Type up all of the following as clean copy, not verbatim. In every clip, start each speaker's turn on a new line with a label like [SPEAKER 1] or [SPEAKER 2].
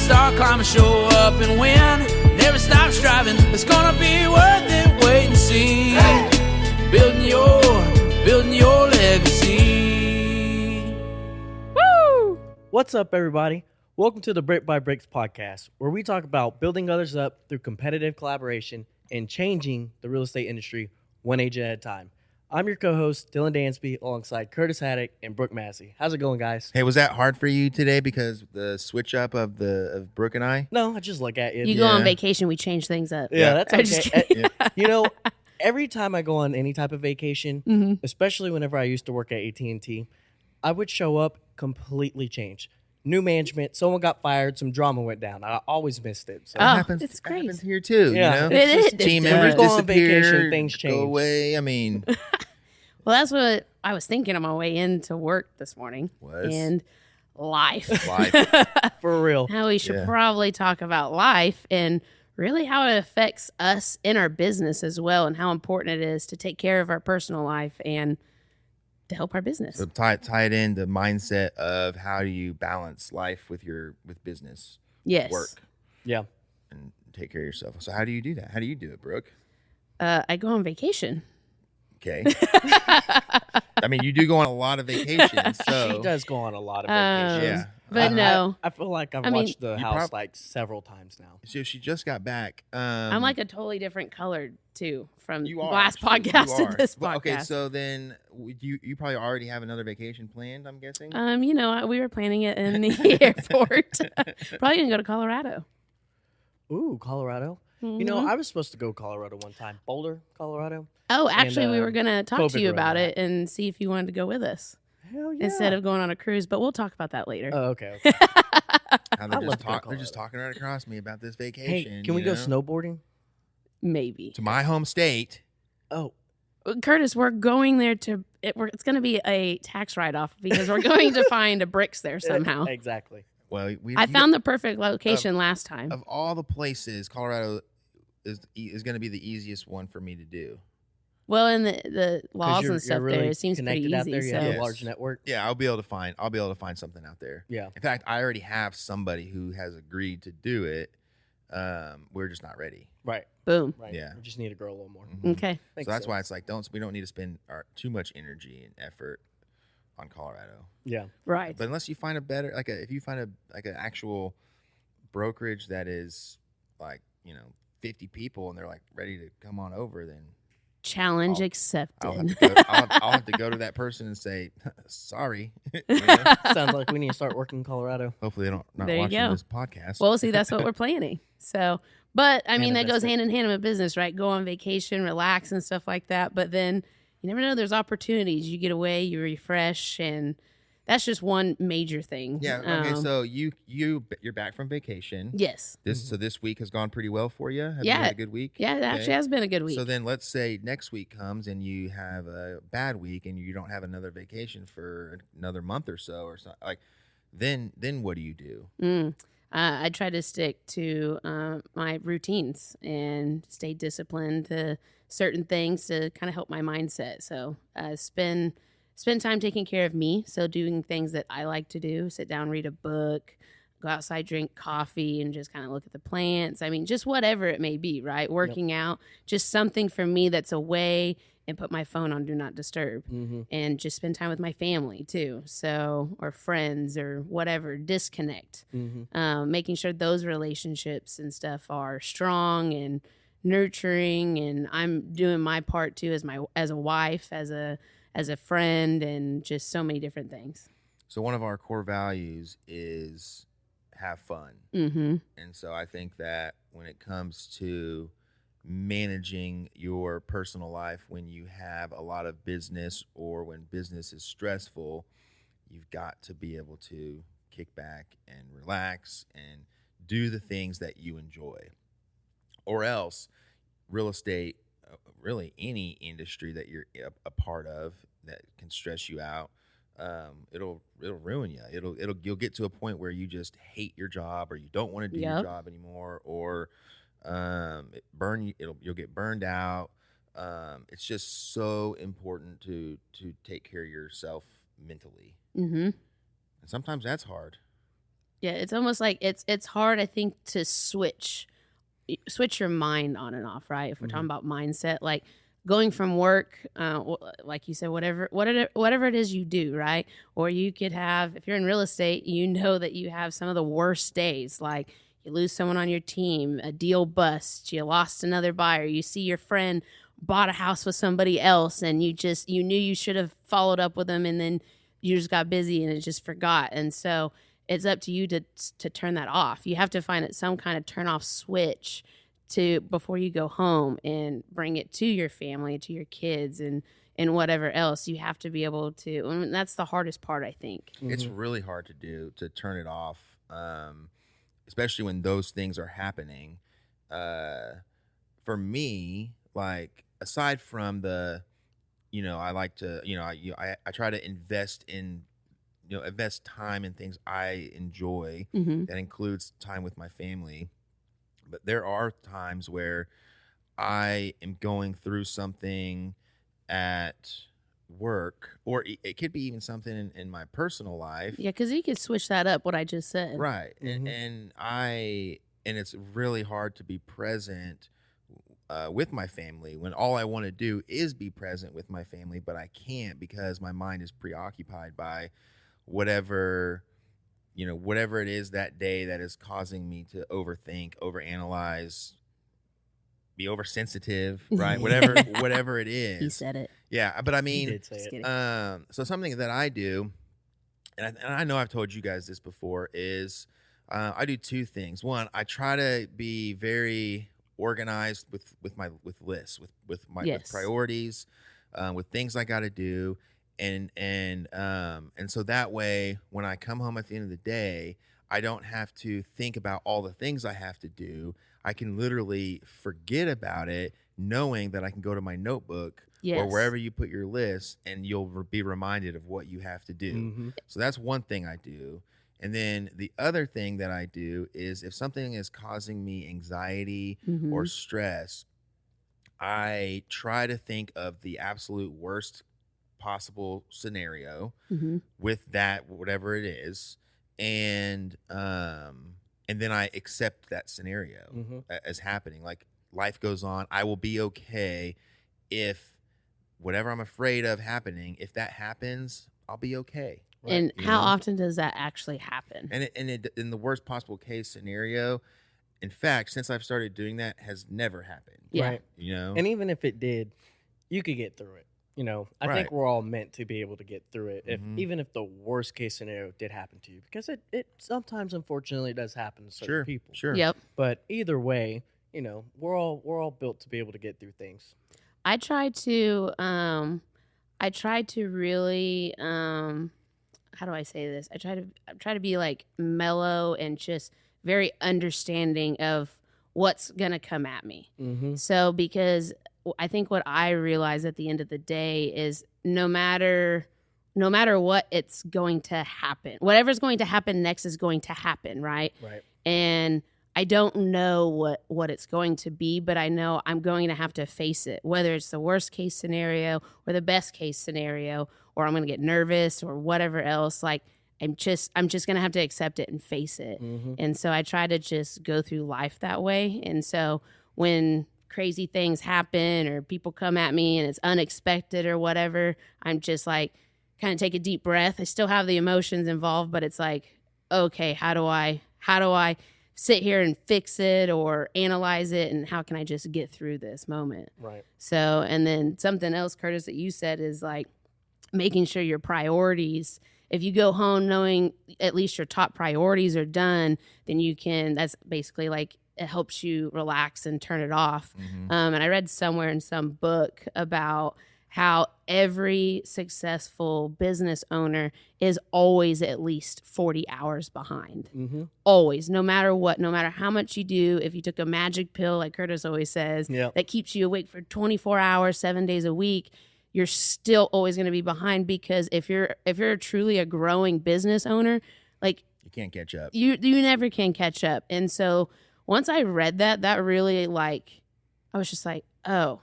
[SPEAKER 1] start climbing, show up and win. Never stop striving, it's gonna be worth it, wait and see. Hey. Building your legacy.
[SPEAKER 2] Woo!
[SPEAKER 3] What's up, everybody? Welcome to the Brick by Bricks podcast, where we talk about building others up through competitive collaboration and changing the real estate industry one age at a time. I'm your co-host, Dylan Dansby, alongside Curtis Haddock and Brooke Massey. How's it going, guys?
[SPEAKER 4] Hey, was that hard for you today because the switch up of Brooke and I?
[SPEAKER 3] No, I just look at you.
[SPEAKER 2] You go on vacation, we change things up.
[SPEAKER 3] Yeah, that's
[SPEAKER 2] I'm just
[SPEAKER 3] okay.
[SPEAKER 2] kidding.
[SPEAKER 3] You know, every time I go on any type of vacation, especially whenever I used to work at AT&T, I would show up completely changed. New management, someone got fired, some drama went down. I always missed it. So.
[SPEAKER 2] Oh,
[SPEAKER 4] happens,
[SPEAKER 2] it's
[SPEAKER 4] it
[SPEAKER 2] great.
[SPEAKER 4] happens here too.
[SPEAKER 3] Yeah.
[SPEAKER 4] You know?
[SPEAKER 2] It is.
[SPEAKER 4] Team
[SPEAKER 2] It
[SPEAKER 4] members
[SPEAKER 2] does.
[SPEAKER 3] Go on
[SPEAKER 4] disappear,
[SPEAKER 3] vacation, things change.
[SPEAKER 4] go away. I mean,
[SPEAKER 2] Well, that's what I was thinking on my way into work this morning. And life.
[SPEAKER 3] For real.
[SPEAKER 2] How we should probably talk about life and really how it affects us in our business as well, and how important it is to take care of our personal life and to help our business.
[SPEAKER 4] So tie it in the mindset of how do you balance life with business,
[SPEAKER 2] Yes.
[SPEAKER 4] work,
[SPEAKER 3] Yeah.
[SPEAKER 4] and take care of yourself. So how do you do that? How do you do it, Brooke?
[SPEAKER 2] I go on vacation.
[SPEAKER 4] Okay. I mean, you do go on a lot of vacations, so
[SPEAKER 3] She does go on a lot of vacations.
[SPEAKER 4] yeah.
[SPEAKER 2] But no.
[SPEAKER 3] I feel like I've
[SPEAKER 2] I mean,
[SPEAKER 3] watched the house like several times now.
[SPEAKER 4] So she just got back.
[SPEAKER 2] I'm like a totally different color too from
[SPEAKER 4] You are
[SPEAKER 2] last
[SPEAKER 4] actually.
[SPEAKER 2] podcast
[SPEAKER 4] You
[SPEAKER 2] to
[SPEAKER 4] are.
[SPEAKER 2] this
[SPEAKER 4] Well,
[SPEAKER 2] podcast.
[SPEAKER 4] okay, so then you probably already have another vacation planned, I'm guessing.
[SPEAKER 2] You know, we were planning it in the airport. Probably gonna go to Colorado.
[SPEAKER 3] Ooh, Colorado. You know, I was supposed to go Colorado one time. Boulder, Colorado.
[SPEAKER 2] Oh, actually, we were gonna talk
[SPEAKER 3] COVID
[SPEAKER 2] to you
[SPEAKER 3] ruined
[SPEAKER 2] about
[SPEAKER 3] that.
[SPEAKER 2] it and see if you wanted to go with us
[SPEAKER 3] Hell yeah.
[SPEAKER 2] instead of going on a cruise. But we'll talk about that later.
[SPEAKER 3] Oh, okay.
[SPEAKER 4] How
[SPEAKER 3] I'd love to go to
[SPEAKER 4] they're just talking right across me about this vacation.
[SPEAKER 3] Hey, can we
[SPEAKER 4] you
[SPEAKER 3] go
[SPEAKER 4] know?
[SPEAKER 3] snowboarding?
[SPEAKER 2] Maybe.
[SPEAKER 4] To my home state.
[SPEAKER 3] Oh,
[SPEAKER 2] Curtis, we're going there to. It's going to be a tax write-off because we're going to find bricks there somehow.
[SPEAKER 3] exactly.
[SPEAKER 4] Well,
[SPEAKER 2] I found the perfect location last time.
[SPEAKER 4] of all the places, Colorado is going to be the easiest one for me to do.
[SPEAKER 2] Well, and the laws
[SPEAKER 3] You're
[SPEAKER 2] and stuff
[SPEAKER 3] really
[SPEAKER 2] there, it seems pretty
[SPEAKER 3] connected out
[SPEAKER 2] easy.
[SPEAKER 3] there. You
[SPEAKER 2] So
[SPEAKER 3] have
[SPEAKER 4] Yes.
[SPEAKER 3] a large network.
[SPEAKER 4] Yeah, I'll be able to find something out there.
[SPEAKER 3] Yeah.
[SPEAKER 4] In fact, I already have somebody who has agreed to do it. We're just not ready.
[SPEAKER 3] Right.
[SPEAKER 2] boom.
[SPEAKER 3] Right.
[SPEAKER 4] Yeah.
[SPEAKER 3] We just need to grow a little more.
[SPEAKER 4] Mhm.
[SPEAKER 2] Okay.
[SPEAKER 3] Makes
[SPEAKER 4] So that's
[SPEAKER 3] sense.
[SPEAKER 4] why it's like we don't need to spend too much energy and effort on Colorado.
[SPEAKER 3] Yeah.
[SPEAKER 2] Right.
[SPEAKER 4] But unless you find a better if you find an actual brokerage that is 50 people and they're like ready to come on over, then
[SPEAKER 2] Challenge
[SPEAKER 4] I'll
[SPEAKER 2] accepted.
[SPEAKER 4] I'll have to go to that person and say sorry. You know?
[SPEAKER 3] Sounds like we need to start working in Colorado.
[SPEAKER 4] Hopefully they don't not
[SPEAKER 2] There you
[SPEAKER 4] watching
[SPEAKER 2] go.
[SPEAKER 4] this podcast.
[SPEAKER 2] Well, see, that's what we're planning. So, but I mean, that
[SPEAKER 3] invest
[SPEAKER 2] goes
[SPEAKER 3] it.
[SPEAKER 2] hand in hand with business, right? Go on vacation, relax, and stuff like that. But then you never know. There's opportunities. You get away, you refresh, and that's just one major thing.
[SPEAKER 4] yeah. Okay. So you're back from vacation.
[SPEAKER 2] Yes.
[SPEAKER 4] So this week has gone pretty well for you. Have you
[SPEAKER 2] Yeah.
[SPEAKER 4] had a good week?
[SPEAKER 2] Yeah, it
[SPEAKER 4] Okay.
[SPEAKER 2] actually has been a good week.
[SPEAKER 4] So then let's say next week comes and you have a bad week and you don't have another vacation for another month or so or something. Like then what do you do?
[SPEAKER 2] I try to stick to my routines and stay disciplined to certain things to kind of help my mindset. So spend time taking care of me. So doing things that I like to do, sit down, read a book, go outside, drink coffee, and just kind of look at the plants. I mean, just whatever it may be, right? Working out, just something for me that's away, and put my phone on do not disturb and just spend time with my family too. So, or friends or whatever, disconnect, making sure those relationships and stuff are strong and nurturing. And I'm doing my part too as a wife, as a friend, and just so many different things.
[SPEAKER 4] So one of our core values is have fun.
[SPEAKER 2] Mm-hmm.
[SPEAKER 4] And so I think that when it comes to managing your personal life, when you have a lot of business or when business is stressful, you've got to be able to kick back and relax and do the things that you enjoy. Or else real estate, really any industry that you're a part of that can stress you out, it'll ruin you. You'll get to a point where you just hate your job or you don't want to do your job anymore, or you'll get burned out. It's just so important to take care of yourself mentally.
[SPEAKER 2] Mm-hmm.
[SPEAKER 4] And sometimes that's hard.
[SPEAKER 2] Yeah, it's almost like it's hard, I think, to switch your mind on and off, right? If we're talking about mindset, like going from work, like you said, whatever it is you do, right? Or you could have, if you're in real estate, you know that you have some of the worst days, like you lose someone on your team, a deal busts, you lost another buyer, you see your friend bought a house with somebody else, and you knew you should have followed up with them, and then you just got busy and it just forgot. And so it's up to you to turn that off. You have to find some kind of turn off switch before you go home and bring it to your family, to your kids, and whatever else. You have to be able to, and that's the hardest part, I think.
[SPEAKER 4] It's really hard to do, to turn it off, especially when those things are happening. For me, like, aside from I like to, I try to invest time in things I enjoy. That includes time with my family. But there are times where I am going through something at work, or it could be even something in my personal life.
[SPEAKER 2] Yeah, because you could switch that up, what I just said.
[SPEAKER 4] Right. And it's really hard to be present with my family when all I want to do is be present with my family, but I can't because my mind is preoccupied by whatever it is that day that is causing me to overthink, overanalyze, be oversensitive, right? whatever it is.
[SPEAKER 2] He said it.
[SPEAKER 4] Yeah, but I mean,
[SPEAKER 3] He did say it.
[SPEAKER 4] so something that I do, and I know I've told you guys this before, is I do two things. One, I try to be very organized with lists, with my priorities, with things I got to do. And so that way, when I come home at the end of the day, I don't have to think about all the things I have to do. I can literally forget about it, knowing that I can go to my notebook or wherever you put your list, and you'll be reminded of what you have to do. So that's one thing I do. And then the other thing that I do is, if something is causing me anxiety or stress, I try to think of the absolute worst possible scenario with that, whatever it is, and then I accept that scenario as happening. Like, life goes on. I will be okay if whatever I'm afraid of happening, if that happens, I'll be okay.
[SPEAKER 2] Right? And how often does that actually happen?
[SPEAKER 4] And in the worst possible case scenario, in fact, since I've started doing that, has never happened.
[SPEAKER 2] Yeah.
[SPEAKER 3] Right.
[SPEAKER 4] And
[SPEAKER 3] even if it did, you could get through it. I think we're all meant to be able to get through it, even if the worst case scenario did happen to you, because it sometimes, unfortunately, does happen to certain people.
[SPEAKER 4] Sure.
[SPEAKER 2] Yep.
[SPEAKER 3] But either way, we're all built to be able to get through things.
[SPEAKER 2] I try to really, how do I say this? I try to be like mellow and just very understanding of what's gonna come at me. So, because I think what I realize at the end of the day is no matter what, it's going to happen. Whatever's going to happen next is going to happen, right?
[SPEAKER 3] Right.
[SPEAKER 2] And I don't know what it's going to be, but I know I'm going to have to face it, whether it's the worst case scenario or the best case scenario, or I'm going to get nervous or whatever else. Like, I'm just going to have to accept it and face it. And so I try to just go through life that way. And so when crazy things happen or people come at me and it's unexpected or whatever, I'm just like, kind of take a deep breath. I still have the emotions involved, but it's like, okay, how do I sit here and fix it or analyze it, and how can I just get through this moment?
[SPEAKER 3] Right.
[SPEAKER 2] So, and then something else, Curtis, that you said is like making sure your priorities, if you go home knowing at least your top priorities are done, then that's basically like, it helps you relax and turn it off. And I read somewhere in some book about how every successful business owner is always at least 40 hours behind. Always, no matter what, no matter how much you do. If you took a magic pill, like Curtis always says, that keeps you awake for 24 hours, 7 days a week, you're still always going to be behind, because if you're truly a growing business owner, like,
[SPEAKER 4] you can't catch up.
[SPEAKER 2] You never can catch up. And so once I read that really, like, I was just like, oh,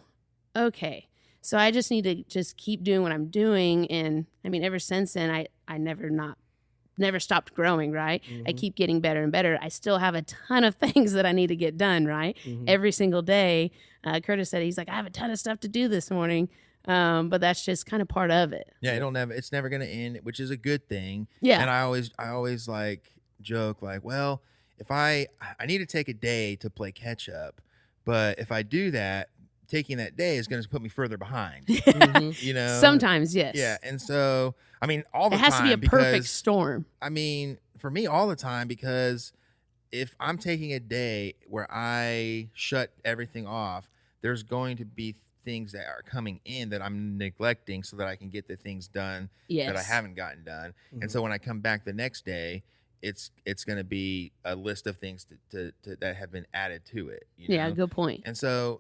[SPEAKER 2] okay. So I just need to just keep doing what I'm doing. And I mean, ever since then, I never not never stopped growing, right? I
[SPEAKER 3] Mhm.
[SPEAKER 2] keep getting better and better. I still have a ton of things that I need to get done, right?
[SPEAKER 3] Mhm.
[SPEAKER 2] Every single day. Curtis said, he's like, I have a ton of stuff to do this morning. But that's just kind of part of it.
[SPEAKER 4] Yeah, it's never gonna end, which is a good thing.
[SPEAKER 2] Yeah.
[SPEAKER 4] And I always like joke like, well, if I need to take a day to play catch up, but if I do that, taking that day is gonna put me further behind.
[SPEAKER 3] Mhm.
[SPEAKER 4] You know?
[SPEAKER 2] Sometimes, yes.
[SPEAKER 4] Yeah. And so I mean all the
[SPEAKER 2] It has
[SPEAKER 4] time
[SPEAKER 2] to be a perfect
[SPEAKER 4] because
[SPEAKER 2] storm.
[SPEAKER 4] I mean, for me all the time, because if I'm taking a day where I shut everything off, there's going to be things that are coming in that I'm neglecting so that I can get the things done that I
[SPEAKER 2] Yes.
[SPEAKER 4] haven't gotten done.
[SPEAKER 3] Mhm.
[SPEAKER 4] And so when I come back the next day, it's going to be a list of things to that have been added to it. You know?
[SPEAKER 2] Yeah, good point.
[SPEAKER 4] And so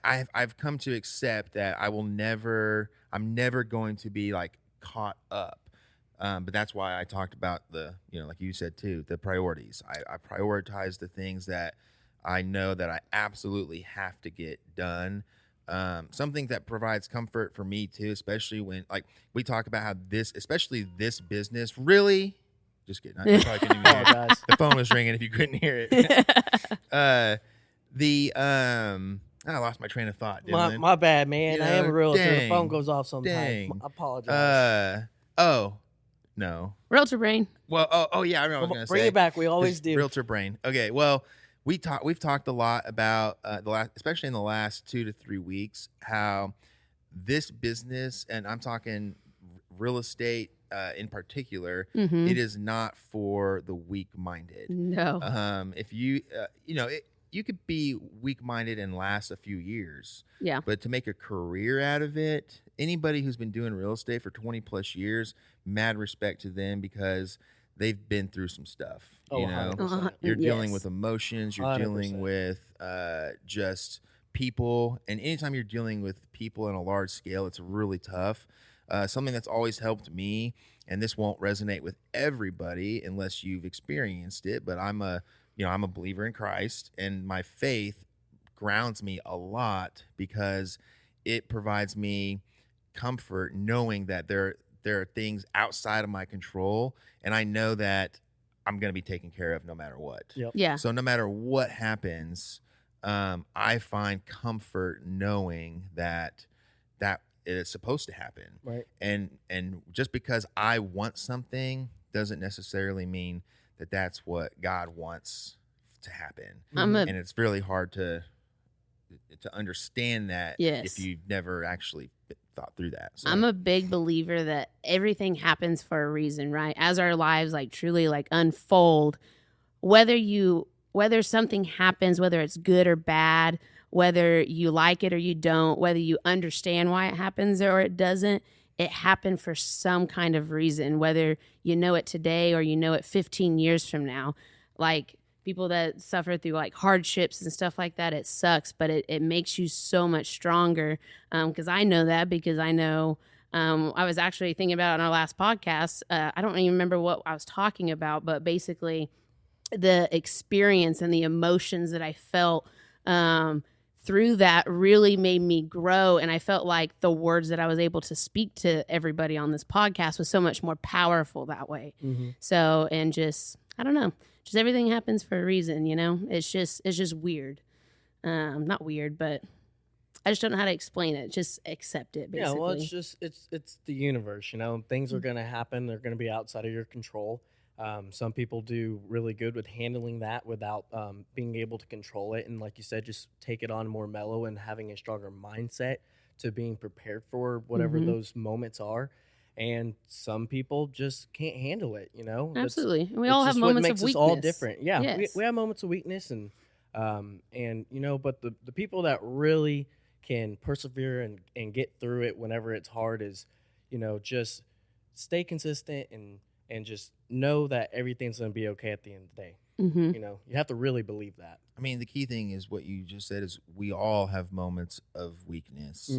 [SPEAKER 4] I've come to accept that I'm never going to be like caught up. But that's why I talked about like you said too, the priorities. I prioritize the things that I know that I absolutely have to get done. Something that provides comfort for me too, especially when like we talk about how especially this business really, just kidding. I probably couldn't even hear it.
[SPEAKER 3] Apologize.
[SPEAKER 4] The phone was ringing if you couldn't hear it. I lost my train of thought. Dylan.
[SPEAKER 3] My bad, man.
[SPEAKER 4] You
[SPEAKER 3] I am a
[SPEAKER 4] know,
[SPEAKER 3] realtor. The
[SPEAKER 4] dang,
[SPEAKER 3] phone goes off sometimes.
[SPEAKER 4] dang.
[SPEAKER 3] I apologize.
[SPEAKER 4] Oh, no.
[SPEAKER 2] Realtor brain.
[SPEAKER 4] Well, oh yeah, I remember what I was
[SPEAKER 3] Come
[SPEAKER 4] going
[SPEAKER 3] on,
[SPEAKER 4] to
[SPEAKER 3] bring
[SPEAKER 4] say.
[SPEAKER 3] it back. We always do.
[SPEAKER 4] Realtor brain. Okay, well, we've talked a lot about especially in the last 2 to 3 weeks, how this business, and I'm talking real estate in particular,
[SPEAKER 2] Mhm.
[SPEAKER 4] it is not for the weak-minded.
[SPEAKER 2] No.
[SPEAKER 4] If you you could be weak-minded and last a few years.
[SPEAKER 2] Yeah.
[SPEAKER 4] But to make a career out of it, anybody who's been doing real estate for 20 plus years, mad respect to them because they've been through some stuff.
[SPEAKER 3] Oh,
[SPEAKER 4] You know,
[SPEAKER 3] 100%.
[SPEAKER 4] you're dealing
[SPEAKER 2] Yes.
[SPEAKER 4] with emotions, you're dealing
[SPEAKER 3] 100%.
[SPEAKER 4] with just people. And anytime you're dealing with people on a large scale, it's really tough. Something that's always helped me, and this won't resonate with everybody unless you've experienced it, but I'm a believer in Christ, and my faith grounds me a lot because it provides me comfort knowing that there are things outside of my control, and I know that I'm going to be taken care of no matter what.
[SPEAKER 3] Yep.
[SPEAKER 2] Yeah.
[SPEAKER 4] So no matter what happens, I find comfort knowing that it is supposed to happen.
[SPEAKER 3] Right.
[SPEAKER 4] And just because I want something doesn't necessarily mean that that's what God wants to happen. And it's really hard to understand that
[SPEAKER 2] Yes.
[SPEAKER 4] if you've never actually thought through that. So,
[SPEAKER 2] I'm a big believer that everything happens for a reason, right? As our lives like truly like unfold, whether something happens, whether it's good or bad, whether you like it or you don't, whether you understand why it happens or it doesn't, it happened for some kind of reason, whether you know it today or you know it 15 years from now. Like people that suffer through like hardships and stuff like that, it sucks, but it makes you so much stronger. Because I know that because I know I was actually thinking about it on our last podcast. I don't even remember what I was talking about, but basically the experience and the emotions that I felt through that really made me grow. And I felt like the words that I was able to speak to everybody on this podcast was so much more powerful that way.
[SPEAKER 3] Mm-hmm.
[SPEAKER 2] So, and just, I don't know, just everything happens for a reason, you know, it's just weird. Not weird, but I just don't know how to explain it. Just accept it, basically.
[SPEAKER 3] Yeah, well, it's just it's the universe, you know. Things are going to happen. They're going to be outside of your control. Some people do really good with handling that without being able to control it. And like you said, just take it on more mellow and having a stronger mindset to being prepared for whatever those moments are. And some people just can't handle it, you know.
[SPEAKER 2] Absolutely. And we
[SPEAKER 3] it's
[SPEAKER 2] all have
[SPEAKER 3] just what
[SPEAKER 2] moments
[SPEAKER 3] makes
[SPEAKER 2] of weakness.
[SPEAKER 3] us all different. Yeah,
[SPEAKER 2] Yes.
[SPEAKER 3] we have moments of weakness, and you know, but the people that really can persevere and get through it whenever it's hard is, you know, just stay consistent and just know that everything's going to be okay at the end of the day.
[SPEAKER 2] Mm-hmm.
[SPEAKER 3] You know, you have to really believe that.
[SPEAKER 4] I mean, the key thing is what you just said is we all have moments of weakness.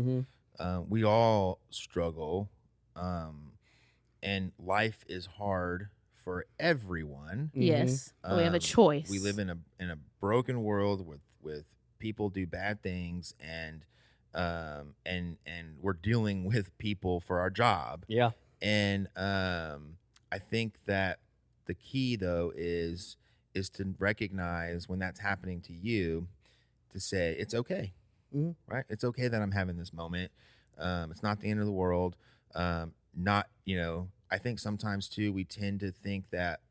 [SPEAKER 4] We all struggle, and life is hard for everyone.
[SPEAKER 2] Yes. But we have a choice.
[SPEAKER 4] We live in a broken world with people do bad things, and we're dealing with people for our job.
[SPEAKER 3] Yeah.
[SPEAKER 4] And I think that the key though is to recognize when that's happening to you, to say it's okay, right? It's okay that I'm having this moment. It's not the end of the world. Not, I think sometimes too, we tend to think that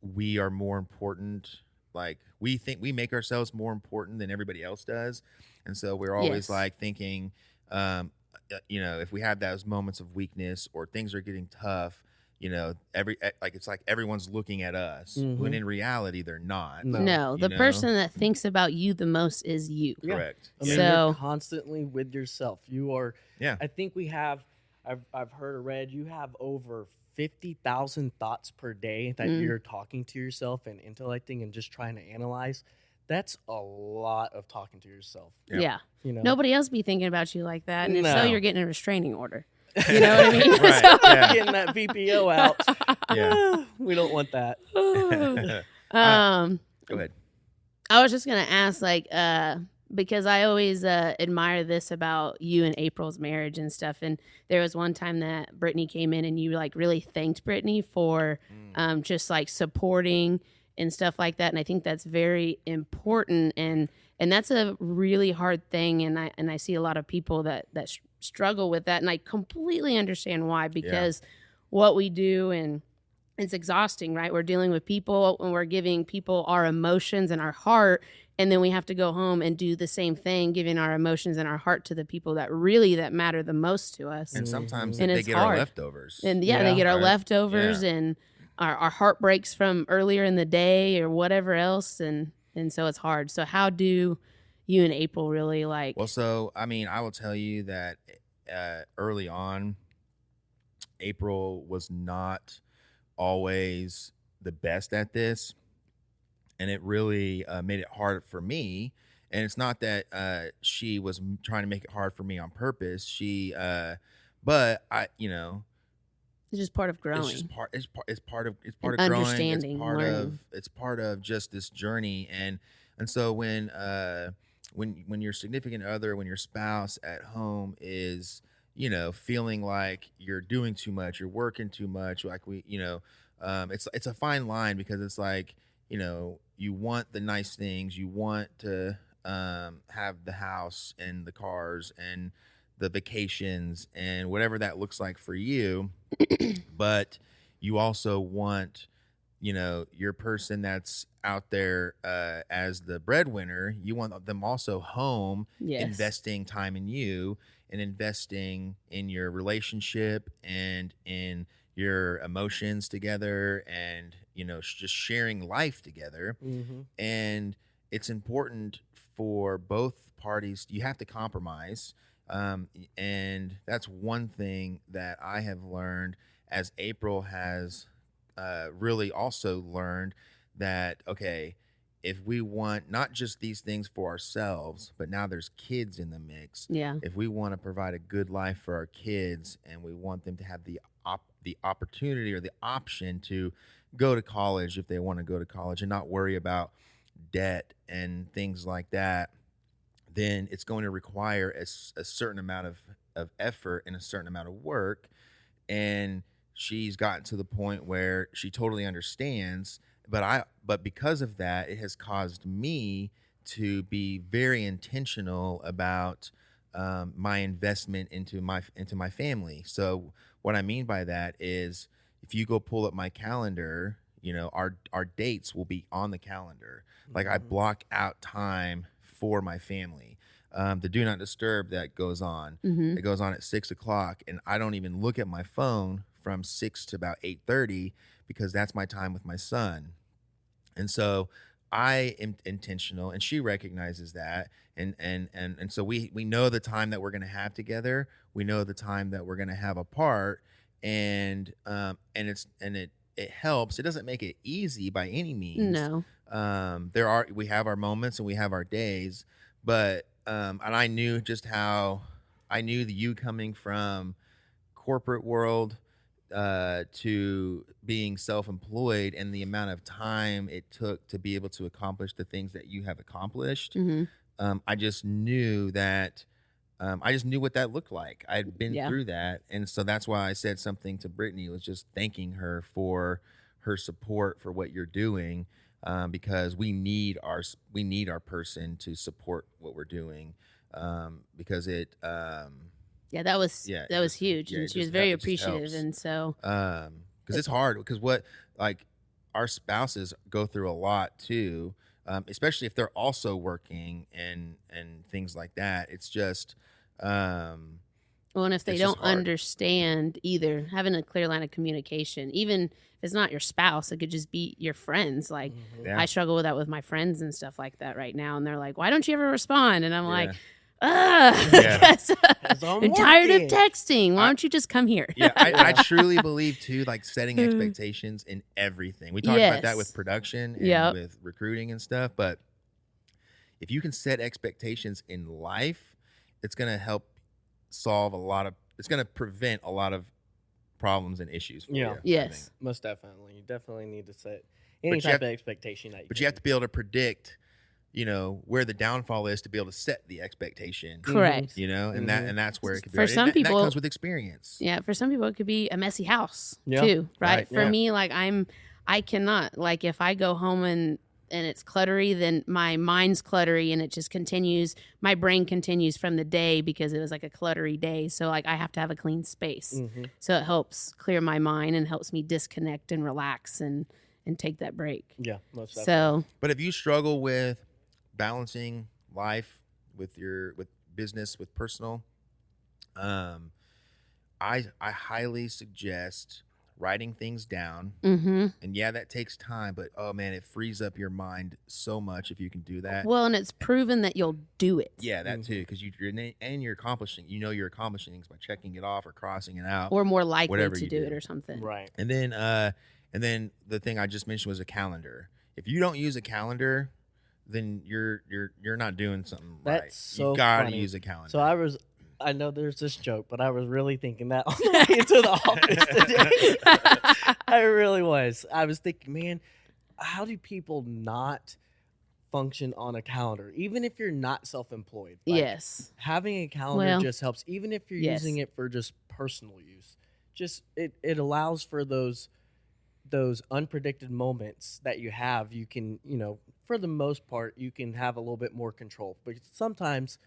[SPEAKER 4] we are more important. Like we think we make ourselves more important than everybody else does. And so we're always
[SPEAKER 2] Yes.
[SPEAKER 4] like thinking, if we have those moments of weakness or things are getting tough, it's like everyone's looking at us, when in reality they're not.
[SPEAKER 2] No, the person that thinks about you the most is you.
[SPEAKER 3] Yeah.
[SPEAKER 4] Correct.
[SPEAKER 3] I mean,
[SPEAKER 2] So-
[SPEAKER 3] you're constantly with yourself. You are.
[SPEAKER 4] Yeah.
[SPEAKER 3] I think we have. I've heard or read you have over 50,000 thoughts per day that you're talking to yourself and intellecting and just trying to analyze. That's a lot of talking to yourself.
[SPEAKER 4] Yep.
[SPEAKER 2] Yeah.
[SPEAKER 3] You know.
[SPEAKER 2] Nobody else be thinking about you like that. And if so,
[SPEAKER 3] No.
[SPEAKER 2] you're getting a restraining order. You know what I mean?
[SPEAKER 4] Right.
[SPEAKER 2] So-
[SPEAKER 4] Yeah.
[SPEAKER 3] Getting that VPO out.
[SPEAKER 4] Yeah.
[SPEAKER 3] We don't want that.
[SPEAKER 4] Go ahead.
[SPEAKER 2] I was just gonna ask, because I always admire this about you and April's marriage and stuff. And there was one time that Brittany came in and you really thanked Brittany for just supporting and stuff like that. And I think that's very important. And that's a really hard thing. And I see a lot of people that struggle with that. And I completely understand why, because what we do, and it's exhausting, right? We're dealing with people and we're giving people our emotions and our heart. And then we have to go home and do the same thing, giving our emotions and our heart to the people that matter the most to us.
[SPEAKER 4] And sometimes
[SPEAKER 2] And
[SPEAKER 4] they
[SPEAKER 2] it's
[SPEAKER 4] get
[SPEAKER 2] hard.
[SPEAKER 4] our leftovers.
[SPEAKER 2] And they
[SPEAKER 3] Yeah.
[SPEAKER 2] get our
[SPEAKER 4] Right.
[SPEAKER 2] leftovers
[SPEAKER 4] Yeah.
[SPEAKER 2] and our heartbreaks from earlier in the day or whatever else. And so it's hard. So how do you and April really
[SPEAKER 4] Well, so, I mean, I will tell you that early on, April was not always the best at this. And it really made it hard for me. And it's not that she was trying to make it hard for me on purpose. But I,
[SPEAKER 2] it's just part of growing?
[SPEAKER 4] it's just part. It's part of
[SPEAKER 2] And
[SPEAKER 4] growing.
[SPEAKER 2] understanding,
[SPEAKER 4] It's
[SPEAKER 2] learning.
[SPEAKER 4] part of just this journey. And so when your significant other, when your spouse at home is, feeling like you're doing too much, you're working too much, like it's a fine line, because it's like, you want the nice things, you want to have the house and the cars and the vacations and whatever that looks like for you, but you also want, your person that's out there as the breadwinner, you want them also home,
[SPEAKER 2] Yes.
[SPEAKER 4] investing time in you and investing in your relationship and in your emotions together, and just sharing life together. And it's important for both parties. You have to compromise, and that's one thing that I have learned, as April has really also learned, that okay, if we want not just these things for ourselves, but now there's kids in the mix.
[SPEAKER 2] Yeah.
[SPEAKER 4] If we want to provide a good life for our kids, and we want them to have the opportunity or the option to go to college if they want to go to college and not worry about debt and things like that, then it's going to require a certain amount of effort and a certain amount of work. And she's gotten to the point where she totally understands, but because of that, it has caused me to be very intentional about my investment into my family. So what I mean by that is, if you go pull up my calendar, our dates will be on the calendar. Like I block out time for my family. The do not disturb that goes on.
[SPEAKER 2] Mm-hmm.
[SPEAKER 4] It goes on at 6:00, and I don't even look at my phone from 6 to about 8:30, because that's my time with my son. And so I am intentional, and she recognizes that. And so we know the time that we're going to have together. We know the time that we're going to have apart. And it helps. It doesn't make it easy by any means.
[SPEAKER 2] No.
[SPEAKER 4] We have our moments and we have our days, but and I knew you coming from corporate world to being self-employed, and the amount of time it took to be able to accomplish the things that you have accomplished.
[SPEAKER 2] Mm-hmm.
[SPEAKER 4] I just knew that I just knew what that looked like. I'd been
[SPEAKER 2] Yeah.
[SPEAKER 4] through that, and so that's why I said something to Brittany, was just thanking her for her support for what you're doing, because we need our person to support what we're doing, because it.
[SPEAKER 2] Yeah, that was
[SPEAKER 4] Yeah,
[SPEAKER 2] that
[SPEAKER 4] it
[SPEAKER 2] was
[SPEAKER 4] just-
[SPEAKER 2] huge,
[SPEAKER 4] yeah,
[SPEAKER 2] and
[SPEAKER 4] it
[SPEAKER 2] she was
[SPEAKER 4] just
[SPEAKER 2] very
[SPEAKER 4] it just
[SPEAKER 2] appreciative,
[SPEAKER 4] helps.
[SPEAKER 2] and so
[SPEAKER 4] Because it's hard, because our spouses go through a lot too, especially if they're also working and things like that. It's just
[SPEAKER 2] well, and if they
[SPEAKER 4] it's just
[SPEAKER 2] don't
[SPEAKER 4] hard.
[SPEAKER 2] understand either, having a clear line of communication, even if it's not your spouse, it could just be your friends. Like
[SPEAKER 4] Yeah.
[SPEAKER 2] I struggle with that with my friends and stuff like that right now, and they're like, "Why don't you ever respond?" And I'm like,
[SPEAKER 4] Yeah.
[SPEAKER 2] "Because
[SPEAKER 3] 'Cause I'm
[SPEAKER 2] I'm tired of
[SPEAKER 3] working."
[SPEAKER 2] texting. Why don't you just come here?"
[SPEAKER 4] Yeah, I truly believe too, like setting expectations in everything. We talked about that with
[SPEAKER 2] Yes.
[SPEAKER 4] production and
[SPEAKER 2] Yep.
[SPEAKER 4] with recruiting and stuff, but if you can set expectations in life, it's going to help solve it's going to prevent a lot of problems and issues for
[SPEAKER 3] Yeah.
[SPEAKER 4] you. I think.
[SPEAKER 2] Yes.
[SPEAKER 3] Most definitely. You definitely need to set any
[SPEAKER 4] you
[SPEAKER 3] type
[SPEAKER 4] have-
[SPEAKER 3] of expectation that
[SPEAKER 4] But you have to be able to predict, where the downfall is, to be able to set the expectation.
[SPEAKER 2] Correct.
[SPEAKER 4] And that's where it could be.
[SPEAKER 2] For
[SPEAKER 4] right.
[SPEAKER 2] some
[SPEAKER 4] And that
[SPEAKER 2] people-
[SPEAKER 4] comes with experience.
[SPEAKER 2] Yeah, for some people it could be a messy house
[SPEAKER 3] Yeah.
[SPEAKER 2] too, right?
[SPEAKER 4] Right,
[SPEAKER 2] For
[SPEAKER 3] yeah.
[SPEAKER 2] me, like I cannot, like if I go home and it's cluttery, then my mind's cluttery and it just continues. My brain continues from the day because it was like a cluttery day. So like I have to have a clean space.
[SPEAKER 3] Mm-hmm.
[SPEAKER 2] So it helps clear my mind and helps me disconnect and relax and take that break.
[SPEAKER 3] Yeah, most definitely.
[SPEAKER 2] So
[SPEAKER 4] But if you struggle with balancing life with business, with personal, I highly suggest writing things down.
[SPEAKER 2] mhm.
[SPEAKER 4] And yeah, that takes time, but oh man, it frees up your mind so much if you can do that.
[SPEAKER 2] Well, and it's proven that you'll do it.
[SPEAKER 4] Yeah, that too, because you're accomplishing. You're accomplishing things by checking it off or crossing it out.
[SPEAKER 2] Or more likely
[SPEAKER 4] Whatever
[SPEAKER 2] to
[SPEAKER 4] you
[SPEAKER 2] do
[SPEAKER 4] do.
[SPEAKER 2] it or something.
[SPEAKER 3] Right.
[SPEAKER 4] And then the thing I just mentioned was a calendar. If you don't use a calendar, then you're not doing something right.
[SPEAKER 3] That's so
[SPEAKER 4] You gotta
[SPEAKER 3] funny.
[SPEAKER 4] use a calendar.
[SPEAKER 3] So I know there's this joke, but I was really thinking that on the way into the office today. I really was. I was thinking, man, how do people not function on a calendar, even if you're not self-employed? Like,
[SPEAKER 2] Yes.
[SPEAKER 3] having a calendar
[SPEAKER 2] Well,
[SPEAKER 3] just helps, even if you're
[SPEAKER 2] yes.
[SPEAKER 3] using it for just personal use. Just it allows for those unpredicted moments that you have. You can, for the most part, you can have a little bit more control. But sometimes,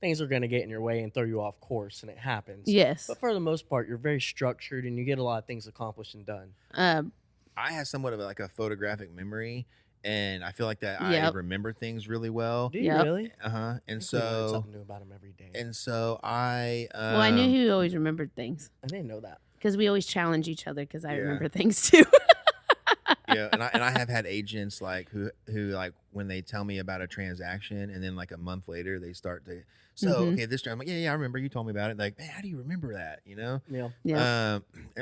[SPEAKER 3] things are going to get in your way and throw you off course, and it happens.
[SPEAKER 2] Yes.
[SPEAKER 3] But for the most part, you're very structured and you get a lot of things accomplished and done.
[SPEAKER 4] I have somewhat of like a photographic memory, and I feel like that
[SPEAKER 2] Yep.
[SPEAKER 4] I remember things really well.
[SPEAKER 3] Do you
[SPEAKER 2] Yep.
[SPEAKER 3] really?
[SPEAKER 4] And
[SPEAKER 3] I think we learn
[SPEAKER 4] so
[SPEAKER 3] something new about him every day.
[SPEAKER 4] and so I
[SPEAKER 2] well, I knew he always remembered things
[SPEAKER 3] I didn't know that.
[SPEAKER 2] because we always challenge each other because I
[SPEAKER 4] Yeah.
[SPEAKER 2] remember things too.
[SPEAKER 4] yeah, and I have had agents like who like when they tell me about a transaction and then like a month later they start to
[SPEAKER 2] Mhm.
[SPEAKER 4] okay, this time I'm like, yeah, I remember you told me about it. Like, man, how do you remember that?
[SPEAKER 3] Yeah.
[SPEAKER 2] Yeah.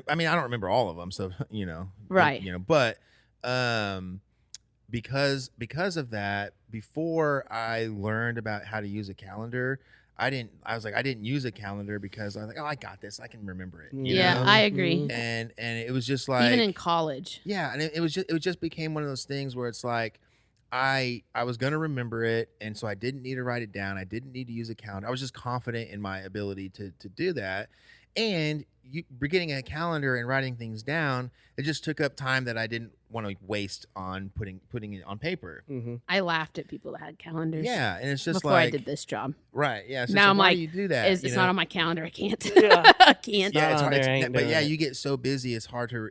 [SPEAKER 4] I mean, I don't remember all of them, so
[SPEAKER 2] Right.
[SPEAKER 4] but because of that, before I learned about how to use a calendar, I didn't use a calendar because I was like, oh, I got this, I can remember it. you
[SPEAKER 2] Yeah,
[SPEAKER 4] know?
[SPEAKER 2] I agree.
[SPEAKER 3] Mhm.
[SPEAKER 4] and it was just like
[SPEAKER 2] Even in college.
[SPEAKER 4] yeah, and it just became one of those things where it's like I was gonna remember it, and so I didn't need to write it down. I didn't need to use a calendar. I was just confident in my ability to do that. And getting a calendar and writing things down, it just took up time that I didn't want to waste on putting it on paper.
[SPEAKER 3] Mm-hmm.
[SPEAKER 2] I laughed at people that had calendars.
[SPEAKER 4] Yeah, and it's just
[SPEAKER 2] before
[SPEAKER 4] like
[SPEAKER 2] I did this job.
[SPEAKER 4] right. Yeah, it's
[SPEAKER 2] Now
[SPEAKER 4] just
[SPEAKER 2] I'm
[SPEAKER 4] why
[SPEAKER 2] like,
[SPEAKER 4] do you do that?
[SPEAKER 2] It's
[SPEAKER 4] you
[SPEAKER 2] not
[SPEAKER 4] know?
[SPEAKER 2] on my calendar. I can't.
[SPEAKER 3] Yeah.
[SPEAKER 2] I can't.
[SPEAKER 4] Yeah, it's
[SPEAKER 3] on
[SPEAKER 4] hard.
[SPEAKER 3] there, ain't
[SPEAKER 4] But
[SPEAKER 3] doing
[SPEAKER 4] yeah,
[SPEAKER 3] it.
[SPEAKER 4] you get so busy. It's hard to.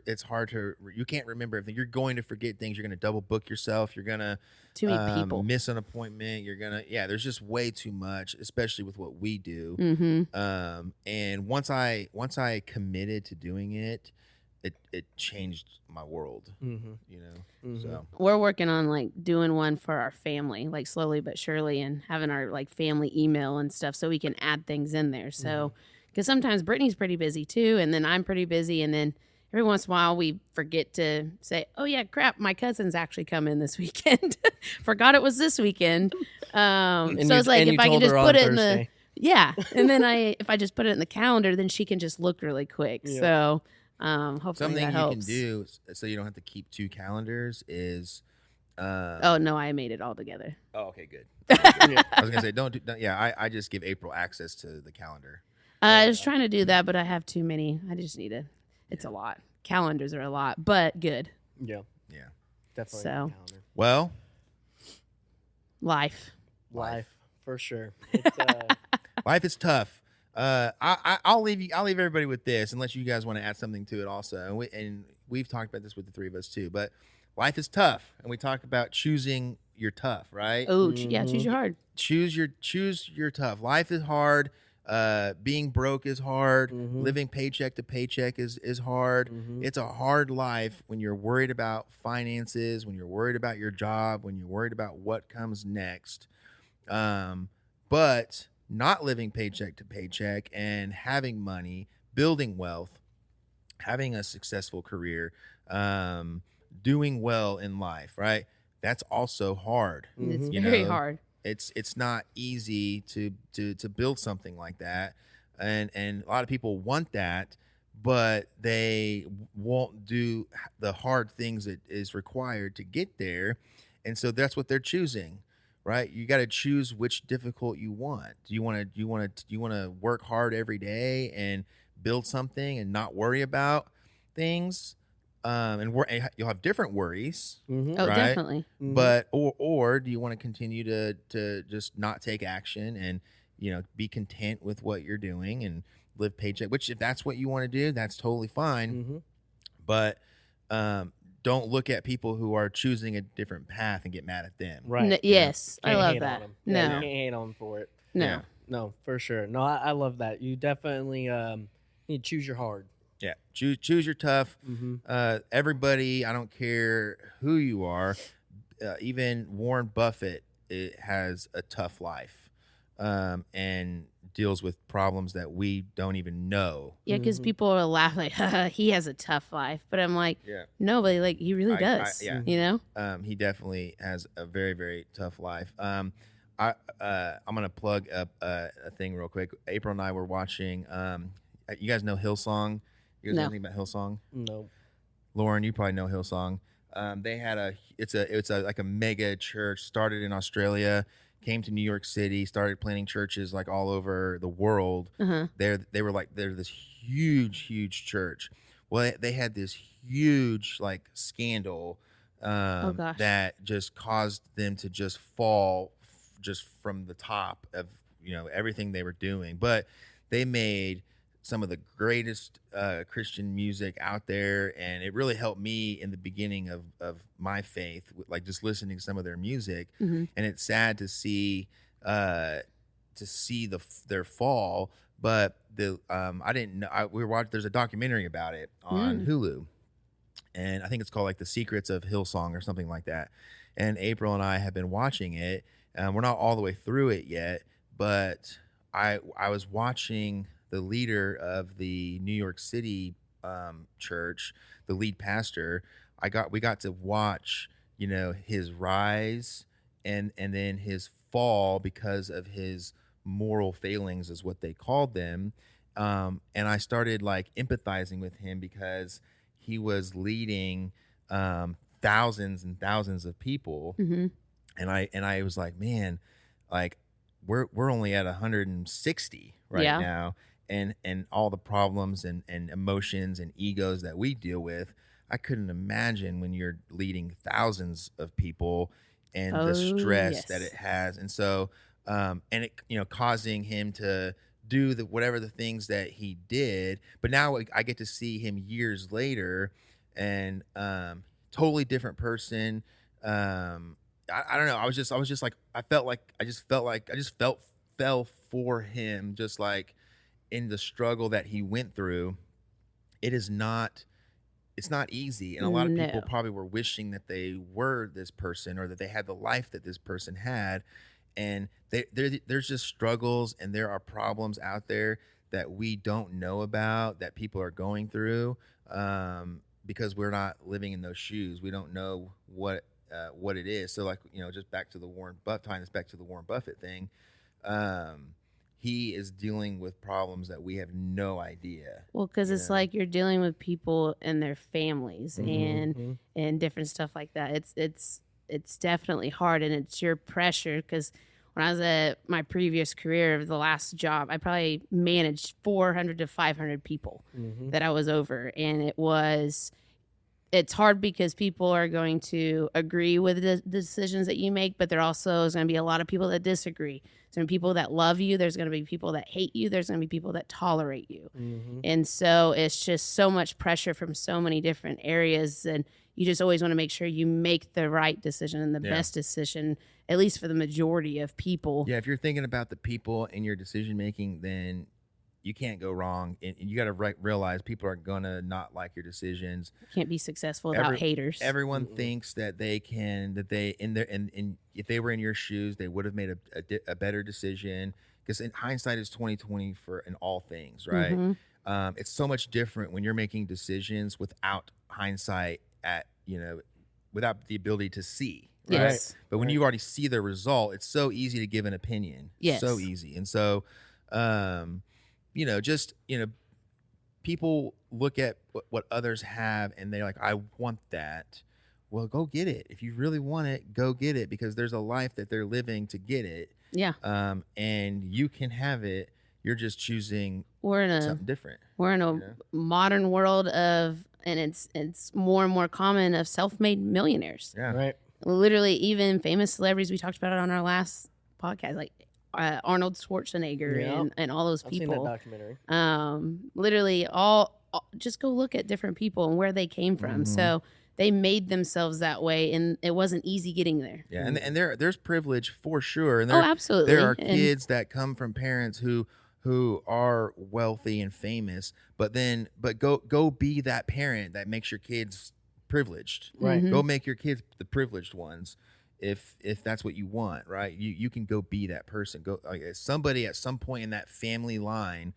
[SPEAKER 4] You can't remember everything. You're going to forget things. You're going to double book yourself. You're going to
[SPEAKER 2] Too many people.
[SPEAKER 4] miss an appointment. You're gonna there's just way too much, especially with what we do.
[SPEAKER 2] Mm-hmm.
[SPEAKER 4] And once I committed to doing it, it changed my world.
[SPEAKER 3] Mm-hmm. Mhm.
[SPEAKER 4] So
[SPEAKER 2] We're working on like doing one for our family, like slowly but surely, and having our like family email and stuff so we can add things in there. So, because sometimes Brittany's pretty busy too, and then I'm pretty busy, and then every once in a while we forget to say, "Oh yeah, crap, my cousin's actually coming this weekend. Forgot it was this weekend." So it's like if I can just put it in the and then if I just put it in the calendar, then she can just look really quick.
[SPEAKER 3] Yeah.
[SPEAKER 2] So hopefully
[SPEAKER 4] something
[SPEAKER 2] that
[SPEAKER 4] you
[SPEAKER 2] helps.
[SPEAKER 4] can do so you don't have to keep two calendars is
[SPEAKER 2] Oh no, I made it all together.
[SPEAKER 4] Oh, okay, good. I was gonna say don't. I just give April access to the calendar.
[SPEAKER 2] I was trying to do that, but I have too many. I just need to. It's a lot. Calendars are a lot, but good.
[SPEAKER 3] Yeah,
[SPEAKER 4] Yeah.
[SPEAKER 3] definitely.
[SPEAKER 2] So.
[SPEAKER 3] Calendar.
[SPEAKER 4] Well,
[SPEAKER 2] Life.
[SPEAKER 3] For sure. It's,
[SPEAKER 4] life is tough. I'll leave everybody with this, unless you guys want to add something to it also. And we've talked about this with the three of us too. But life is tough, and we talked about choosing your tough, right?
[SPEAKER 2] Oh, yeah. Choose your hard.
[SPEAKER 4] Choose your tough. Life is hard. Being broke is hard. Living paycheck to paycheck is hard. It's a hard life when you're worried about finances, when you're worried about your job, when you're worried about what comes next. But not living paycheck to paycheck and having money, building wealth, having a successful career, doing well in life, right? That's also hard.
[SPEAKER 2] It's very hard.
[SPEAKER 4] It's not easy to build something like that, and a lot of people want that, but they won't do the hard things that is required to get there, and so that's what they're choosing, right? You got to choose which difficult you want. Do you want to work hard every day and build something and not worry about things? And you'll have different worries.
[SPEAKER 2] Oh,
[SPEAKER 4] right?
[SPEAKER 2] definitely.
[SPEAKER 4] But or do you want to continue to just not take action and be content with what you're doing and live paycheck? Which if that's what you want to do, that's totally fine. But don't look at people who are choosing a different path and get mad at them.
[SPEAKER 3] right.
[SPEAKER 2] Yes, I
[SPEAKER 3] Can't
[SPEAKER 2] love
[SPEAKER 3] hate on
[SPEAKER 2] that.
[SPEAKER 3] them.
[SPEAKER 2] No,
[SPEAKER 3] Yeah, you can't hate on them for it.
[SPEAKER 2] no.
[SPEAKER 4] Yeah.
[SPEAKER 3] No, for sure. No, I love that. You definitely need to choose your hard.
[SPEAKER 4] Yeah, choose your tough. Everybody, I don't care who you are, even Warren Buffett has a tough life, and deals with problems that we don't even know.
[SPEAKER 2] Yeah, because people are laughing like, he has a tough life, but I'm like, no, but like he really does. He
[SPEAKER 4] definitely has a very, very tough life. I'm gonna plug up a thing real quick. April and I were watching. You guys know Hillsong? You guys know anything about Hillsong?
[SPEAKER 3] No.
[SPEAKER 4] Lauren, you probably know Hillsong. They had it's like a mega church, started in Australia, came to New York City, started planting churches like all over the world. They're this huge church. Well, they had this huge like scandal that just caused them to just fall just from the top of everything they were doing. But they made some of the greatest Christian music out there, and it really helped me in the beginning of my faith, like just listening to some of their music. And it's sad to see their fall, but I didn't know. We were watching. There's a documentary about it on Hulu, and I think it's called like The Secrets of Hillsong or something like that. And April and I have been watching it. We're not all the way through it yet, but I was watching the leader of the New York City church, the lead pastor. We got to watch, his rise and then his fall because of his moral failings, is what they called them. And I started like empathizing with him because he was leading thousands and thousands of people. And I was like, man, like we're only at 160 right now. And all the problems and emotions and egos that we deal with, I couldn't imagine when you're leading thousands of people and the stress that it has. And so, and it, causing him to do whatever the things that he did. But now I get to see him years later, and totally different person. I don't know. I just like, I just fell for him, just like, in the struggle that he went through. It's not easy. And a lot of people probably were wishing that they were this person, or that they had the life that this person had. And there's just struggles, and there are problems out there that we don't know about, that people are going through, because we're not living in those shoes. We don't know what it is. So like, just back to the Warren Buffett thing. He is dealing with problems that we have no idea.
[SPEAKER 2] Well, because it's like you're dealing with people and their families and different stuff like that. It's it's definitely hard, and it's your pressure because when I was at my previous career, the last job, I probably managed 400 to 500 people that I was over, and it's hard because people are going to agree with the decisions that you make, but there also is going to be a lot of people that disagree. There's going to be people that love you. There's going to be people that hate you. There's going to be people that tolerate you. And so it's just so much pressure from so many different areas. And you just always want to make sure you make the right decision and the best decision, at least for the majority of people.
[SPEAKER 4] Yeah, if you're thinking about the people in your decision making, then you can't go wrong. And you got to realize people are going to not like your decisions.
[SPEAKER 2] Can't be successful without haters.
[SPEAKER 4] Everyone thinks that if they were in your shoes, they would have made a better decision. Because in hindsight is 20/20 in all things, right? It's so much different when you're making decisions without hindsight without the ability to see. Right?
[SPEAKER 2] Yes.
[SPEAKER 4] But when you already see the result, it's so easy to give an opinion.
[SPEAKER 2] Yes.
[SPEAKER 4] So easy. And so, people look at what others have and they're like, I want that. Well, go get it. If you really want it, go get it, because there's a life that they're living to get it.
[SPEAKER 2] Yeah.
[SPEAKER 4] And you can have it. You're just choosing something different.
[SPEAKER 2] We're in a modern world and it's more and more common of self-made millionaires.
[SPEAKER 4] Yeah.
[SPEAKER 3] Right.
[SPEAKER 2] Literally, even famous celebrities. We talked about it on our last podcast, like Arnold Schwarzenegger and all those people.
[SPEAKER 3] I've seen that documentary.
[SPEAKER 2] Literally, just go look at different people and where they came from. So they made themselves that way, and it wasn't easy getting there.
[SPEAKER 4] Yeah, and there's privilege for sure. And
[SPEAKER 2] absolutely.
[SPEAKER 4] There are kids that come from parents who are wealthy and famous, but go be that parent that makes your kids privileged.
[SPEAKER 3] Right.
[SPEAKER 4] Go make your kids the privileged ones. If that's what you want, right? You can go be that person. Go, somebody at some point in that family line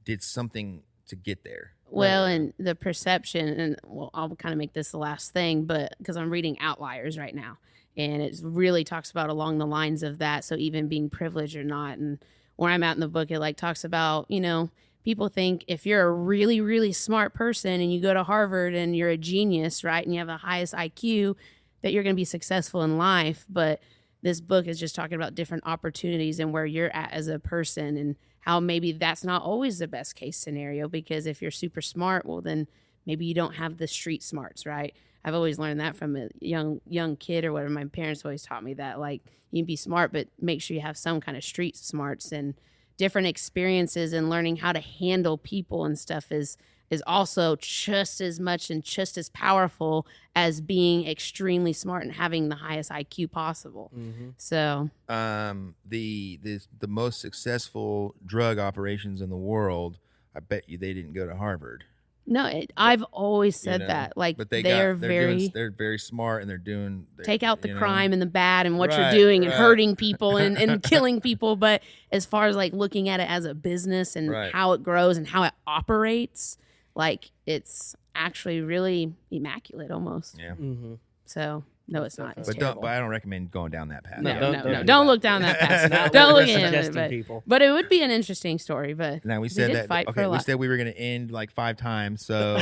[SPEAKER 4] did something to get there.
[SPEAKER 2] Well, and the perception, and I'll kind of make this the last thing, but because I'm reading Outliers right now, and it really talks about along the lines of that. So even being privileged or not, and where I'm at in the book, it talks about, people think if you're a really, really smart person and you go to Harvard and you're a genius, right, and you have the highest IQ, that you're going to be successful in life. But this book is just talking about different opportunities and where you're at as a person, and how maybe that's not always the best case scenario, because if you're super smart, well, then maybe you don't have the street smarts, right? I've always learned that from a young kid or whatever. My parents always taught me that, you can be smart, but make sure you have some kind of street smarts, and different experiences and learning how to handle people and stuff is also just as much and just as powerful as being extremely smart and having the highest IQ possible. So
[SPEAKER 4] the most successful drug operations in the world, I bet you they didn't go to Harvard.
[SPEAKER 2] No, I've always said that.
[SPEAKER 4] But they're very smart, and
[SPEAKER 2] take out the crime and the bad and what you're doing and hurting people and killing people. But as far as looking at it as a business and how it grows and how it operates, it's actually really immaculate almost.
[SPEAKER 4] Yeah.
[SPEAKER 2] So no, it's not. It's
[SPEAKER 4] but I don't recommend going down that path.
[SPEAKER 2] No, don't look down that path. Don't look at it. But it would be an interesting story. But
[SPEAKER 4] now we said that. Okay, we said we were going to end 5 times. So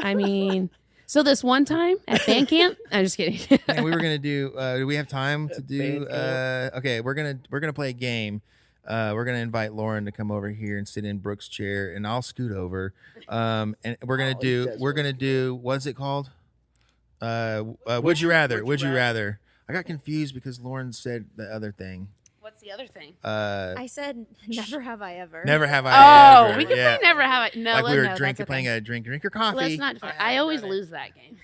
[SPEAKER 2] I mean, so this one time at band camp, I'm just kidding.
[SPEAKER 4] we were going to do. Do we have time to do? Okay, we're gonna play a game. We're gonna invite Lauren to come over here and sit in Brooke's chair, and I'll scoot over. And we're gonna do. What's it called? Would you rather? Would you rather? I got confused because Lauren said the other thing.
[SPEAKER 2] What's the other thing?
[SPEAKER 5] I said, never have I ever.
[SPEAKER 4] Never have I ever.
[SPEAKER 2] Oh, we can play never have I. No,
[SPEAKER 4] we were
[SPEAKER 2] playing
[SPEAKER 4] playing a drink your coffee.
[SPEAKER 2] Let's not. I always lose that game.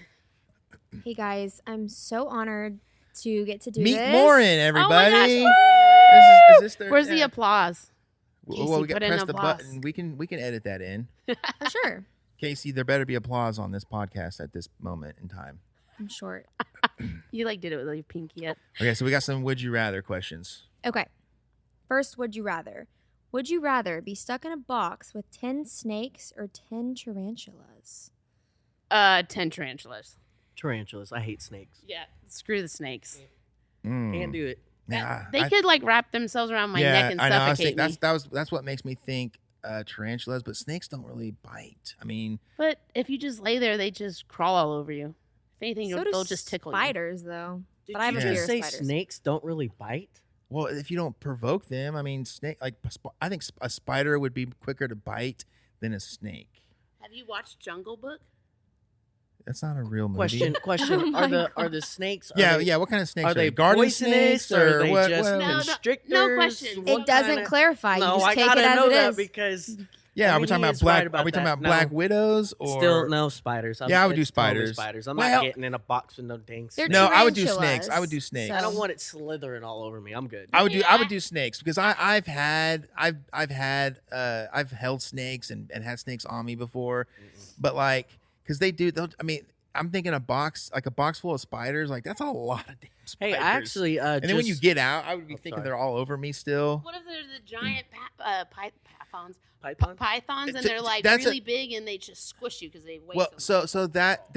[SPEAKER 5] Hey guys, I'm so honored to get to do
[SPEAKER 4] Meet
[SPEAKER 5] this.
[SPEAKER 4] Lauren, everybody.
[SPEAKER 2] Oh my gosh.
[SPEAKER 4] Is this
[SPEAKER 2] Where's the applause?
[SPEAKER 4] Well, we got
[SPEAKER 2] put
[SPEAKER 4] to
[SPEAKER 2] in
[SPEAKER 4] press the
[SPEAKER 2] applause.
[SPEAKER 4] button. We can edit that in.
[SPEAKER 5] For sure.
[SPEAKER 4] Casey, there better be applause on this podcast at this moment in time.
[SPEAKER 5] I'm short.
[SPEAKER 2] You did it with your pinky up.
[SPEAKER 4] Okay, so we got some would you rather questions.
[SPEAKER 5] Okay. First, would you rather? Would you rather be stuck in a box with 10 snakes or 10 tarantulas?
[SPEAKER 2] 10 tarantulas.
[SPEAKER 3] Tarantulas. I hate snakes.
[SPEAKER 2] Yeah, screw the snakes.
[SPEAKER 3] Can't do it.
[SPEAKER 4] Yeah,
[SPEAKER 2] They could wrap themselves around my neck and suffocate me.
[SPEAKER 4] That's what makes me think tarantulas, but snakes don't really bite. I mean,
[SPEAKER 2] but if you just lay there, they just crawl all over you. If anything,
[SPEAKER 5] So
[SPEAKER 2] they'll
[SPEAKER 5] do
[SPEAKER 2] just tickle you.
[SPEAKER 5] spiders, though.
[SPEAKER 3] Did
[SPEAKER 5] But I have
[SPEAKER 3] you
[SPEAKER 5] a
[SPEAKER 3] just
[SPEAKER 5] fear of
[SPEAKER 3] say
[SPEAKER 5] spiders.
[SPEAKER 3] snakes don't really bite?
[SPEAKER 4] Well, if you don't provoke them, I mean, I think a spider would be quicker to bite than a snake.
[SPEAKER 2] Have you watched Jungle Book?
[SPEAKER 4] That's not a real movie.
[SPEAKER 3] Question.
[SPEAKER 5] Oh
[SPEAKER 3] are
[SPEAKER 5] my
[SPEAKER 3] the
[SPEAKER 5] God.
[SPEAKER 3] snakes?
[SPEAKER 4] Yeah. What kind of snakes
[SPEAKER 3] Are they
[SPEAKER 4] garden
[SPEAKER 3] poisonous
[SPEAKER 4] snakes
[SPEAKER 3] or are
[SPEAKER 4] or
[SPEAKER 3] they
[SPEAKER 4] what?
[SPEAKER 3] just
[SPEAKER 4] what-
[SPEAKER 2] No,
[SPEAKER 3] constrictors?
[SPEAKER 2] no question.
[SPEAKER 3] What
[SPEAKER 5] It doesn't
[SPEAKER 3] kinda-
[SPEAKER 5] clarify.
[SPEAKER 3] No,
[SPEAKER 5] you just
[SPEAKER 3] I
[SPEAKER 5] take
[SPEAKER 3] gotta
[SPEAKER 5] it as
[SPEAKER 3] know
[SPEAKER 5] it
[SPEAKER 3] that
[SPEAKER 5] is.
[SPEAKER 3] because
[SPEAKER 4] Yeah,
[SPEAKER 3] I
[SPEAKER 4] are
[SPEAKER 3] mean,
[SPEAKER 4] we talking
[SPEAKER 3] he
[SPEAKER 4] about
[SPEAKER 3] is
[SPEAKER 4] black?
[SPEAKER 3] right about
[SPEAKER 4] Are we talking
[SPEAKER 3] that.
[SPEAKER 4] about black
[SPEAKER 3] No.
[SPEAKER 4] widows or
[SPEAKER 3] still no spiders.
[SPEAKER 4] Yeah, I would do
[SPEAKER 3] it's totally
[SPEAKER 4] spiders.
[SPEAKER 3] spiders. I'm
[SPEAKER 4] Well-
[SPEAKER 3] not getting in a box with no dings.
[SPEAKER 5] They're
[SPEAKER 4] No, I would do
[SPEAKER 5] tarantulas,
[SPEAKER 4] snakes. I would do snakes.
[SPEAKER 3] I don't
[SPEAKER 5] so-
[SPEAKER 3] want it slithering all over me. I'm good.
[SPEAKER 4] I would
[SPEAKER 2] Yeah.
[SPEAKER 4] do snakes because I've held snakes and had snakes on me before, but like because I mean I'm thinking a box full of spiders, like that's a lot of damn
[SPEAKER 3] Hey,
[SPEAKER 4] spiders.
[SPEAKER 3] I actually
[SPEAKER 4] and then when you get out, I would be
[SPEAKER 3] Oh,
[SPEAKER 4] thinking
[SPEAKER 3] sorry.
[SPEAKER 4] they're all over me still.
[SPEAKER 2] What if they're the giant pythons?
[SPEAKER 3] python.
[SPEAKER 2] Pythons, and
[SPEAKER 4] Th-
[SPEAKER 2] they're like
[SPEAKER 4] that's
[SPEAKER 2] really big, and they just squish you because they weigh
[SPEAKER 4] Well,
[SPEAKER 2] so much.
[SPEAKER 4] so that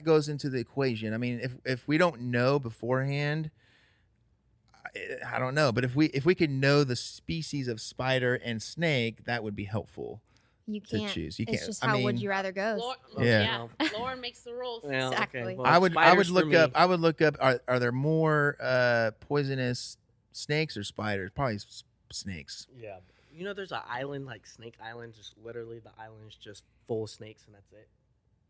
[SPEAKER 4] goes into the equation. I mean, if we don't know beforehand, I don't know, but if we could know the species of spider and snake, that would be helpful.
[SPEAKER 5] You
[SPEAKER 4] to
[SPEAKER 5] can't.
[SPEAKER 4] choose. You
[SPEAKER 5] It's
[SPEAKER 4] can't-
[SPEAKER 5] just
[SPEAKER 4] I
[SPEAKER 5] how
[SPEAKER 4] mean-
[SPEAKER 5] would you rather goes.
[SPEAKER 4] Yeah.
[SPEAKER 2] Lauren makes the rules.
[SPEAKER 3] Yeah, okay.
[SPEAKER 5] Exactly.
[SPEAKER 3] Well,
[SPEAKER 4] I would
[SPEAKER 3] spiders for
[SPEAKER 4] look
[SPEAKER 3] me.
[SPEAKER 4] up. Are there more poisonous snakes or spiders? Probably snakes.
[SPEAKER 3] Yeah. You know, there's an island like Snake Island. Just literally, the island is just full of snakes, and that's it.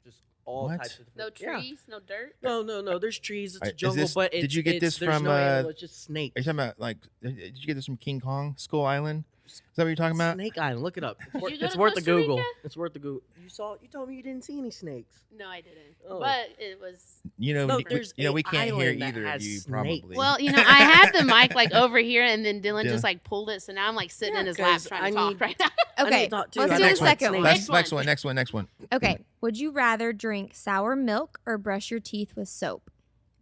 [SPEAKER 3] Just all
[SPEAKER 4] What?
[SPEAKER 3] types of
[SPEAKER 2] No
[SPEAKER 3] different. Yeah.
[SPEAKER 2] trees, no dirt.
[SPEAKER 3] No. There's trees. It's a
[SPEAKER 4] Is
[SPEAKER 3] jungle,
[SPEAKER 4] this-
[SPEAKER 3] but
[SPEAKER 4] did
[SPEAKER 3] it's,
[SPEAKER 4] you get
[SPEAKER 3] it's-
[SPEAKER 4] this
[SPEAKER 3] there's
[SPEAKER 4] from,
[SPEAKER 3] no animal, it's just
[SPEAKER 4] Are
[SPEAKER 3] snakes.
[SPEAKER 4] you talking about like? Did you get this from King Kong Skull Island? Is that what you're talking about?
[SPEAKER 3] Snake Island. Look it up. It's,
[SPEAKER 2] you go
[SPEAKER 3] it's
[SPEAKER 2] to
[SPEAKER 3] worth the
[SPEAKER 2] Costa Rica?
[SPEAKER 3] Google. It's worth the Google. You told me you didn't see any snakes.
[SPEAKER 2] No, I didn't.
[SPEAKER 3] Oh.
[SPEAKER 2] But it was.
[SPEAKER 4] You know,
[SPEAKER 3] No, there's
[SPEAKER 4] we
[SPEAKER 3] a
[SPEAKER 4] can't hear
[SPEAKER 3] island that
[SPEAKER 4] either of
[SPEAKER 3] has
[SPEAKER 4] you.
[SPEAKER 3] snakes.
[SPEAKER 4] Probably.
[SPEAKER 2] Well, I had the mic like over here, and then Dylan
[SPEAKER 4] Yeah.
[SPEAKER 2] just like pulled it, so now I'm like sitting
[SPEAKER 3] Yeah,
[SPEAKER 2] in his lap
[SPEAKER 3] 'cause
[SPEAKER 2] trying
[SPEAKER 3] I
[SPEAKER 2] to talk
[SPEAKER 3] need-
[SPEAKER 2] right now.
[SPEAKER 3] I need
[SPEAKER 5] Okay,
[SPEAKER 3] to talk too.
[SPEAKER 5] let's
[SPEAKER 3] I
[SPEAKER 5] do
[SPEAKER 3] need
[SPEAKER 5] the
[SPEAKER 3] to
[SPEAKER 5] second
[SPEAKER 3] snake.
[SPEAKER 5] one.
[SPEAKER 4] next one.
[SPEAKER 5] Okay. Would you rather drink sour milk or brush your teeth with soap?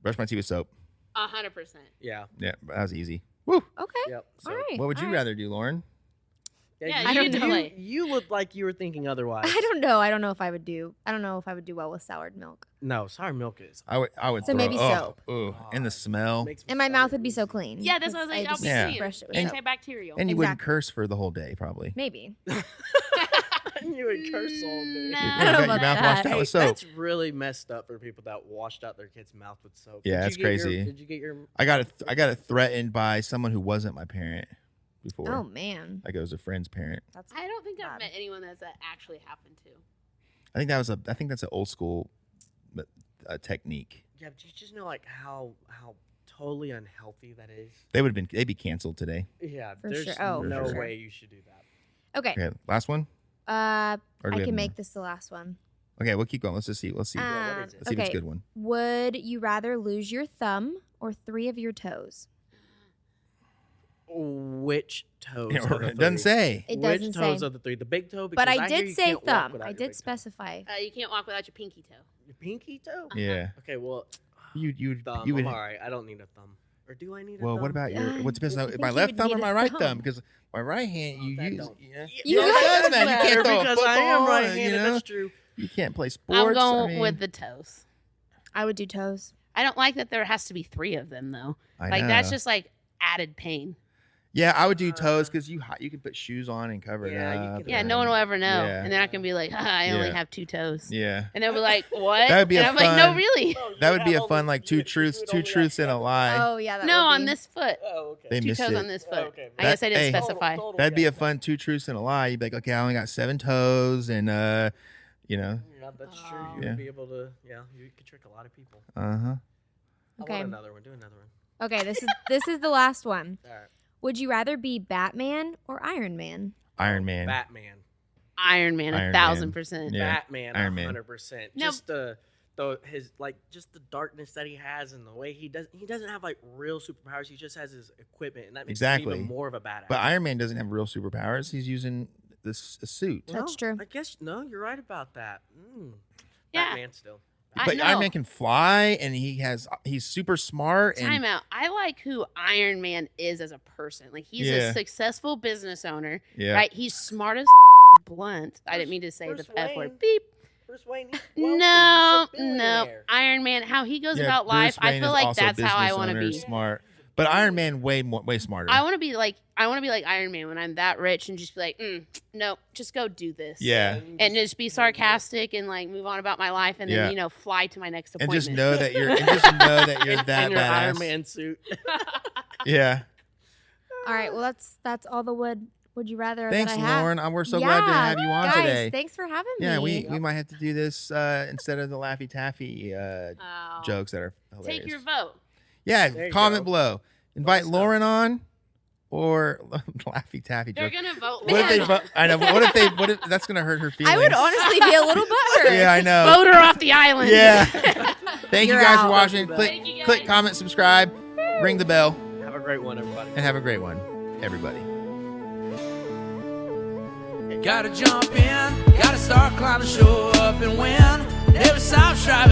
[SPEAKER 4] Brush my teeth with soap.
[SPEAKER 2] 100%.
[SPEAKER 3] Yeah.
[SPEAKER 4] Yeah, that was easy. Woo.
[SPEAKER 5] Okay.
[SPEAKER 3] Yep. So,
[SPEAKER 5] All right.
[SPEAKER 4] What would you
[SPEAKER 5] all right.
[SPEAKER 4] rather do, Lauren?
[SPEAKER 2] Yeah,
[SPEAKER 3] you,
[SPEAKER 5] I don't know.
[SPEAKER 3] You look like you were thinking otherwise.
[SPEAKER 5] I don't know. I don't know if I would do well with soured milk.
[SPEAKER 3] No, sour milk is.
[SPEAKER 4] I would.
[SPEAKER 5] So
[SPEAKER 4] throw,
[SPEAKER 5] maybe soap.
[SPEAKER 4] Ooh, and the smell.
[SPEAKER 3] Makes me
[SPEAKER 5] And my
[SPEAKER 3] sour.
[SPEAKER 5] mouth would be so clean.
[SPEAKER 2] Yeah, that's what I was like. I'll
[SPEAKER 5] just
[SPEAKER 2] be
[SPEAKER 4] Yeah.
[SPEAKER 2] saying.
[SPEAKER 5] brush it with
[SPEAKER 4] And-
[SPEAKER 5] soap.
[SPEAKER 2] Antibacterial.
[SPEAKER 4] And you wouldn't
[SPEAKER 5] Exactly.
[SPEAKER 4] curse for the whole day, probably.
[SPEAKER 5] Maybe.
[SPEAKER 3] You would curse all day.
[SPEAKER 2] No.
[SPEAKER 5] I
[SPEAKER 4] You
[SPEAKER 5] don't know
[SPEAKER 4] got your
[SPEAKER 5] about
[SPEAKER 4] mouth
[SPEAKER 5] that.
[SPEAKER 4] washed out
[SPEAKER 3] Hey,
[SPEAKER 4] with soap.
[SPEAKER 3] that's really messed up for people that washed out their kid's mouth with soap.
[SPEAKER 4] Yeah,
[SPEAKER 3] Did
[SPEAKER 4] that's
[SPEAKER 3] you get your-
[SPEAKER 4] crazy.
[SPEAKER 3] Did you get your?
[SPEAKER 4] I got it threatened by someone who wasn't my parent before.
[SPEAKER 5] Oh man.
[SPEAKER 4] Like it was a friend's parent.
[SPEAKER 5] That's
[SPEAKER 2] I don't think I've
[SPEAKER 5] bad.
[SPEAKER 2] met anyone that's that actually happened to.
[SPEAKER 4] I think that's an old school technique.
[SPEAKER 3] Yeah, but you just know like how totally unhealthy that is.
[SPEAKER 4] They'd be canceled today.
[SPEAKER 3] Yeah,
[SPEAKER 5] For
[SPEAKER 3] there's
[SPEAKER 5] sure. Oh,
[SPEAKER 3] no
[SPEAKER 4] for sure.
[SPEAKER 3] way you should do that.
[SPEAKER 5] Okay.
[SPEAKER 4] Okay, last one.
[SPEAKER 5] I
[SPEAKER 4] Or do we have
[SPEAKER 5] can
[SPEAKER 4] more?
[SPEAKER 5] make this the last one.
[SPEAKER 4] Okay, we'll keep going. Let's see.
[SPEAKER 3] Yeah, what is it?
[SPEAKER 4] Let's see if it's a
[SPEAKER 5] okay.
[SPEAKER 4] good one.
[SPEAKER 5] Would you rather lose your thumb or 3 of your toes?
[SPEAKER 3] Which toes?
[SPEAKER 4] Yeah,
[SPEAKER 3] of the
[SPEAKER 4] it doesn't
[SPEAKER 3] three?
[SPEAKER 4] say.
[SPEAKER 5] It
[SPEAKER 3] Which
[SPEAKER 5] doesn't
[SPEAKER 3] toes
[SPEAKER 5] say.
[SPEAKER 3] of the 3? The big toe.
[SPEAKER 5] But
[SPEAKER 3] Because
[SPEAKER 5] I
[SPEAKER 3] hear
[SPEAKER 5] did
[SPEAKER 3] you
[SPEAKER 5] say
[SPEAKER 3] can't walk
[SPEAKER 5] thumb.
[SPEAKER 3] without
[SPEAKER 5] I
[SPEAKER 3] your
[SPEAKER 5] did
[SPEAKER 3] big toe.
[SPEAKER 5] specify.
[SPEAKER 2] You can't walk without your pinky toe.
[SPEAKER 3] Your pinky toe.
[SPEAKER 4] Yeah.
[SPEAKER 3] Okay, well,
[SPEAKER 4] You
[SPEAKER 3] thumb.
[SPEAKER 4] would.
[SPEAKER 3] I'm all right. I don't need a thumb. Or do I need a
[SPEAKER 4] Well,
[SPEAKER 3] thumb?
[SPEAKER 4] what about your?
[SPEAKER 5] Yeah,
[SPEAKER 4] What depends
[SPEAKER 5] I
[SPEAKER 4] on
[SPEAKER 5] think
[SPEAKER 4] my
[SPEAKER 5] you
[SPEAKER 4] left
[SPEAKER 5] would
[SPEAKER 4] thumb or
[SPEAKER 5] need a
[SPEAKER 4] my right
[SPEAKER 5] thumb.
[SPEAKER 4] thumb? Because my right hand,
[SPEAKER 3] Oh,
[SPEAKER 4] you
[SPEAKER 3] that
[SPEAKER 4] use.
[SPEAKER 3] don't-
[SPEAKER 4] Yeah.
[SPEAKER 5] You
[SPEAKER 4] No, it
[SPEAKER 5] guys
[SPEAKER 4] does matter. You can't throw a
[SPEAKER 3] because I am
[SPEAKER 4] football,
[SPEAKER 3] right-handed.
[SPEAKER 4] you know?
[SPEAKER 3] That's true.
[SPEAKER 4] You can't play sports.
[SPEAKER 2] I'm going
[SPEAKER 4] I mean,
[SPEAKER 2] with the toes.
[SPEAKER 5] I would do toes.
[SPEAKER 2] I don't like that there has to be 3 of them though.
[SPEAKER 4] I
[SPEAKER 2] Like that's
[SPEAKER 4] know.
[SPEAKER 2] just like added pain.
[SPEAKER 4] Yeah, I would do toes because you can put shoes on and cover
[SPEAKER 3] Yeah, you
[SPEAKER 4] it up.
[SPEAKER 3] can-
[SPEAKER 2] Yeah,
[SPEAKER 4] and-
[SPEAKER 2] no one will ever know,
[SPEAKER 4] Yeah.
[SPEAKER 2] and they're not gonna be like, I only
[SPEAKER 4] Yeah.
[SPEAKER 2] have 2 toes,
[SPEAKER 4] Yeah,
[SPEAKER 2] and they'll be like, what?
[SPEAKER 4] That would be
[SPEAKER 2] and
[SPEAKER 4] a
[SPEAKER 2] I'm like, no,
[SPEAKER 4] fun-
[SPEAKER 2] really?
[SPEAKER 4] that would be a fun like two truths and a lie.
[SPEAKER 5] Oh yeah. That
[SPEAKER 2] No,
[SPEAKER 5] would
[SPEAKER 2] on
[SPEAKER 5] be.
[SPEAKER 2] this foot.
[SPEAKER 3] Oh, okay.
[SPEAKER 4] They
[SPEAKER 2] 2
[SPEAKER 4] missed
[SPEAKER 2] toes
[SPEAKER 4] it.
[SPEAKER 2] on this foot.
[SPEAKER 3] Okay.
[SPEAKER 2] I guess I didn't
[SPEAKER 4] Hey.
[SPEAKER 2] specify.
[SPEAKER 4] That'd be a fun 2 truths and a lie. You'd be like, okay, I only got 7 toes, and you know,
[SPEAKER 3] Yeah, that's true.
[SPEAKER 2] Oh.
[SPEAKER 3] You
[SPEAKER 4] Yeah.
[SPEAKER 3] would be able to. Yeah, you could trick a lot of people.
[SPEAKER 4] uh huh.
[SPEAKER 3] I
[SPEAKER 5] Okay.
[SPEAKER 3] want another one. Do another one.
[SPEAKER 5] Okay. This is the last one.
[SPEAKER 3] All right.
[SPEAKER 5] Would you rather be Batman or Iron Man?
[SPEAKER 4] Iron Man.
[SPEAKER 3] Batman.
[SPEAKER 2] Iron Man,
[SPEAKER 4] Iron
[SPEAKER 2] 1,000%.
[SPEAKER 4] Yeah.
[SPEAKER 3] Batman.
[SPEAKER 4] Iron Man.
[SPEAKER 3] 100%.
[SPEAKER 2] No.
[SPEAKER 3] Just his just the darkness that he has and the way he doesn't have like real superpowers. He just has his equipment, and that makes him
[SPEAKER 4] Exactly.
[SPEAKER 3] even more of a badass.
[SPEAKER 4] But Iron Man doesn't have real superpowers. He's using this a suit.
[SPEAKER 5] That's true.
[SPEAKER 3] I guess no, you're right about that.
[SPEAKER 2] Yeah.
[SPEAKER 3] Batman still.
[SPEAKER 4] But
[SPEAKER 2] know.
[SPEAKER 4] Iron Man can fly, and he's super smart. And
[SPEAKER 2] Time out. I like who Iron Man is as a person. Like he's
[SPEAKER 4] Yeah.
[SPEAKER 2] a successful business owner,
[SPEAKER 4] yeah,
[SPEAKER 2] right? He's smart as blunt. I didn't mean to say
[SPEAKER 3] Bruce
[SPEAKER 2] the F
[SPEAKER 3] Wayne.
[SPEAKER 2] word. Beep.
[SPEAKER 3] Bruce Wayne. he's
[SPEAKER 2] No,
[SPEAKER 3] wealthy.
[SPEAKER 2] no.
[SPEAKER 3] He's a billionaire.
[SPEAKER 2] Iron Man, how he goes
[SPEAKER 4] Yeah,
[SPEAKER 2] about life,
[SPEAKER 4] Bruce
[SPEAKER 2] I
[SPEAKER 4] Wayne
[SPEAKER 2] feel
[SPEAKER 4] is
[SPEAKER 2] like
[SPEAKER 4] also a
[SPEAKER 2] that's how I
[SPEAKER 4] business
[SPEAKER 2] want to
[SPEAKER 4] owner,
[SPEAKER 2] be.
[SPEAKER 4] Smart, But Iron Man way smarter.
[SPEAKER 2] I want to be like Iron Man when I'm that rich and just be like, no, just go do this.
[SPEAKER 4] Yeah.
[SPEAKER 2] And just be sarcastic and like move on about my life and then
[SPEAKER 4] Yeah.
[SPEAKER 2] fly to my next
[SPEAKER 4] And
[SPEAKER 2] appointment.
[SPEAKER 4] just know that you're that
[SPEAKER 3] in your
[SPEAKER 4] badass.
[SPEAKER 3] Iron Man suit.
[SPEAKER 4] Yeah.
[SPEAKER 5] All right. Well, that's all the would you rather
[SPEAKER 4] Thanks,
[SPEAKER 5] that I have.
[SPEAKER 4] Lauren. We're so glad to have you on
[SPEAKER 5] guys,
[SPEAKER 4] today.
[SPEAKER 5] Thanks for having me.
[SPEAKER 4] Yeah, we might have to do this instead of the Laffy Taffy
[SPEAKER 2] Oh.
[SPEAKER 4] jokes that are hilarious.
[SPEAKER 2] Take your vote.
[SPEAKER 4] Yeah,
[SPEAKER 3] There you
[SPEAKER 4] comment
[SPEAKER 3] go.
[SPEAKER 4] below. Invite
[SPEAKER 3] stuff.
[SPEAKER 4] Lauren on or Laffy Taffy
[SPEAKER 2] They're
[SPEAKER 4] joke.
[SPEAKER 2] gonna vote.
[SPEAKER 4] What if they
[SPEAKER 2] Lauren.
[SPEAKER 4] vote? I know. But what if that's gonna hurt her feelings?
[SPEAKER 5] I would honestly be a little butthurt.
[SPEAKER 4] Yeah, I know.
[SPEAKER 2] Vote her off the island.
[SPEAKER 4] Yeah. Thank you
[SPEAKER 5] You're
[SPEAKER 4] guys for
[SPEAKER 5] out.
[SPEAKER 4] watching.
[SPEAKER 2] Thank you, guys.
[SPEAKER 4] Click, comment, subscribe, ring the bell,
[SPEAKER 3] Have a great one, everybody.
[SPEAKER 4] and have a great one, everybody.
[SPEAKER 1] Gotta jump in, gotta start climbing, show up and win. Never stop striving.